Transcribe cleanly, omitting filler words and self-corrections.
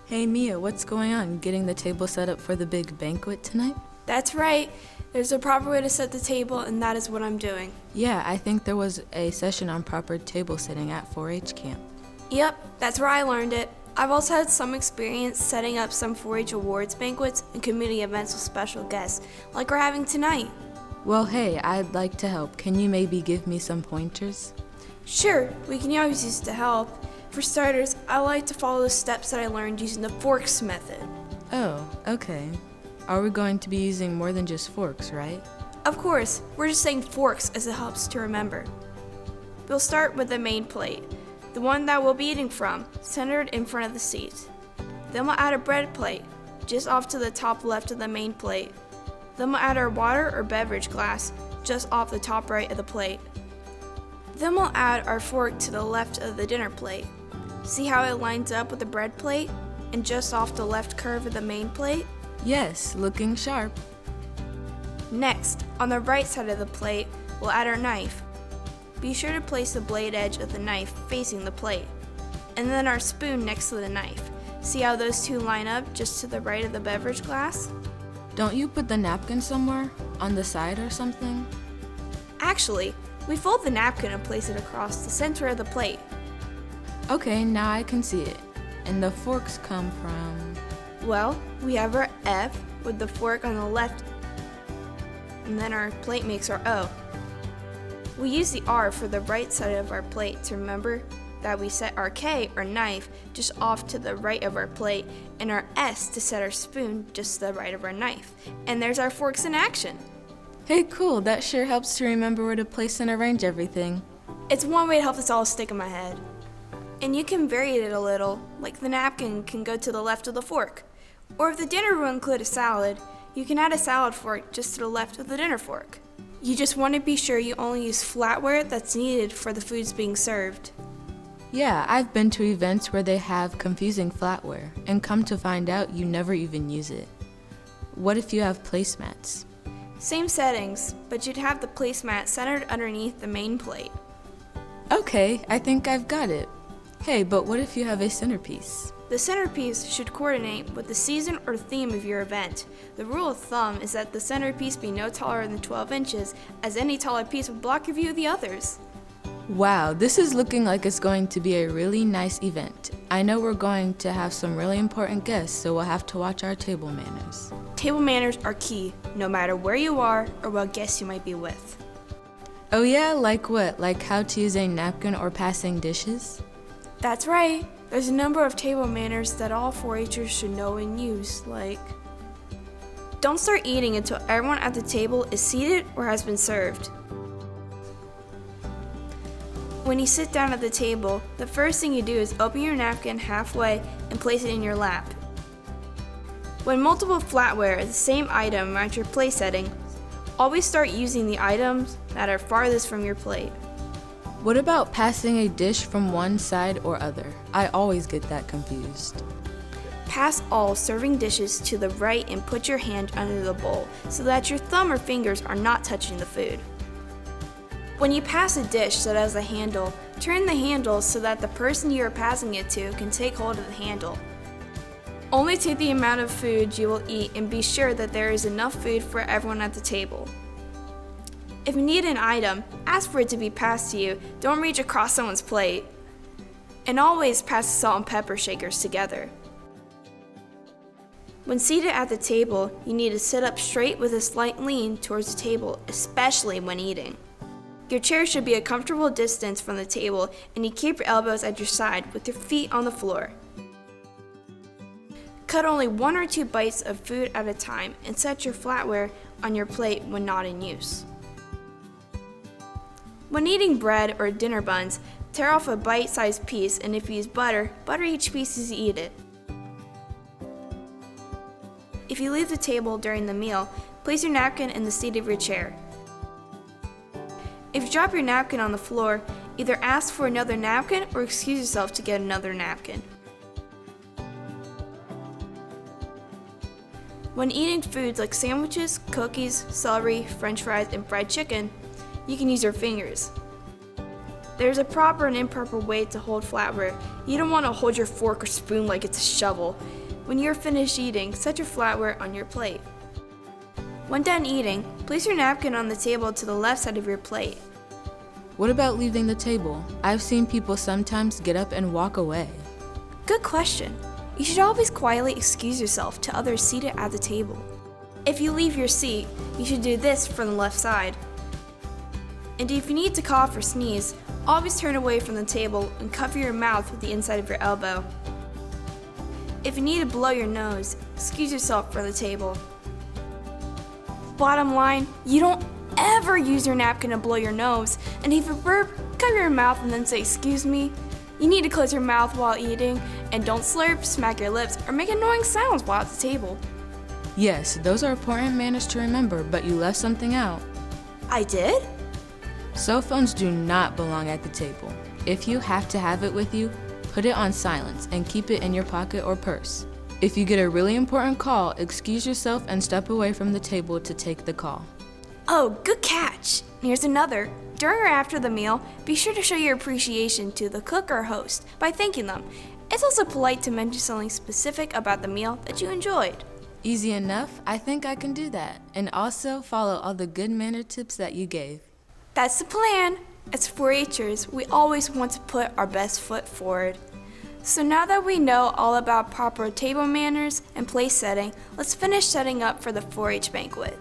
Hey Mia, what's going on? Getting the table set up for the big banquet tonight? That's right. There's a proper way to set the table, and that is what I'm doing. Yeah, I think there was a session on proper table setting at 4-H camp. Yep, that's where I learned it. I've also had some experience setting up some 4-H awards banquets and community events with special guests, like we're having tonight. Well, hey, I'd like to help. Can you maybe give me some pointers? Sure, we can always use to help. For starters, I like to follow the steps that I learned using the forks method. Oh, okay. Are we going to be using more than just forks, right? Of course, we're just saying forks as it helps to remember. We'll start with the main plate, the one that we'll be eating from, centered in front of the seat. Then we'll add a bread plate, just off to the top left of the main plate. Then we'll add our water or beverage glass, just off the top right of the plate. Then we'll add our fork to the left of the dinner plate. See how it lines up with the bread plate and just off the left curve of the main plate? Yes, looking sharp. Next, on the right side of the plate, we'll add our knife. Be sure to place the blade edge of the knife facing the plate, and then our spoon next to the knife. See how those two line up just to the right of the beverage glass? Don't you put the napkin somewhere? On the side or something? Actually, we fold the napkin and place it across the center of the plate. Okay, now I can see it. And the forks come from... Well, we have our F with the fork on the left, and then our plate makes our O. We use the R for the right side of our plate to remember that we set our K, or knife, just off to the right of our plate, and our S to set our spoon just to the right of our knife. And there's our forks in action. Hey, cool, that sure helps to remember where to place and arrange everything. It's one way to help this all stick in my head. And you can vary it a little, like the napkin can go to the left of the fork. Or if the dinner will include a salad, you can add a salad fork just to the left of the dinner fork. You just want to be sure you only use flatware that's needed for the foods being served. Yeah, I've been to events where they have confusing flatware, and come to find out you never even use it. What if you have placemats? Same settings, but you'd have the placemat centered underneath the main plate. Okay, I think I've got it. Hey, but what if you have a centerpiece? The centerpiece should coordinate with the season or theme of your event. The rule of thumb is that the centerpiece be no taller than 12 inches, as any taller piece would block your view of the others. Wow, this is looking like it's going to be a really nice event. I know we're going to have some really important guests, so we'll have to watch our table manners. Table manners are key, no matter where you are or what guests you might be with. Oh yeah, like what? Like how to use a napkin or passing dishes? That's right. There's a number of table manners that all 4-Hers should know and use, like don't start eating until everyone at the table is seated or has been served. When you sit down at the table, the first thing you do is open your napkin halfway and place it in your lap. When multiple flatware is the same item at your plate setting, always start using the items that are farthest from your plate. What about passing a dish from one side or other? I always get that confused. Pass all serving dishes to the right and put your hand under the bowl so that your thumb or fingers are not touching the food. When you pass a dish that has a handle, turn the handle so that the person you are passing it to can take hold of the handle. Only take the amount of food you will eat and be sure that there is enough food for everyone at the table. If you need an item, ask for it to be passed to you. Don't reach across someone's plate. And always pass the salt and pepper shakers together. When seated at the table, you need to sit up straight with a slight lean towards the table, especially when eating. Your chair should be a comfortable distance from the table, and you keep your elbows at your side with your feet on the floor. Cut only 1 or 2 bites of food at a time and set your flatware on your plate when not in use. When eating bread or dinner buns, tear off a bite-sized piece, and if you use butter, butter each piece as you eat it. If you leave the table during the meal, place your napkin in the seat of your chair. If you drop your napkin on the floor, either ask for another napkin or excuse yourself to get another napkin. When eating foods like sandwiches, cookies, celery, french fries, and fried chicken, you can use your fingers. There's a proper and improper way to hold flatware. You don't want to hold your fork or spoon like it's a shovel. When you're finished eating, set your flatware on your plate. When done eating, place your napkin on the table to the left side of your plate. What about leaving the table? I've seen people sometimes get up and walk away. Good question. You should always quietly excuse yourself to others seated at the table. If you leave your seat, you should do this from the left side. And if you need to cough or sneeze, always turn away from the table and cover your mouth with the inside of your elbow. If you need to blow your nose, excuse yourself from the table. Bottom line, you don't ever use your napkin to blow your nose, and if you burp, cover your mouth and then say excuse me. You need to close your mouth while eating, and don't slurp, smack your lips, or make annoying sounds while at the table. Yes, those are important manners to remember, but you left something out. I did? Cell phones do not belong at the table. If you have to have it with you, put it on silence and keep it in your pocket or purse. If you get a really important call, excuse yourself and step away from the table to take the call. Oh, good catch! Here's another. During or after the meal, be sure to show your appreciation to the cook or host by thanking them. It's also polite to mention something specific about the meal that you enjoyed. Easy enough, I think I can do that. And also follow all the good manner tips that you gave. That's the plan. As 4-Hers, we always want to put our best foot forward. So now that we know all about proper table manners and place setting, let's finish setting up for the 4-H banquet.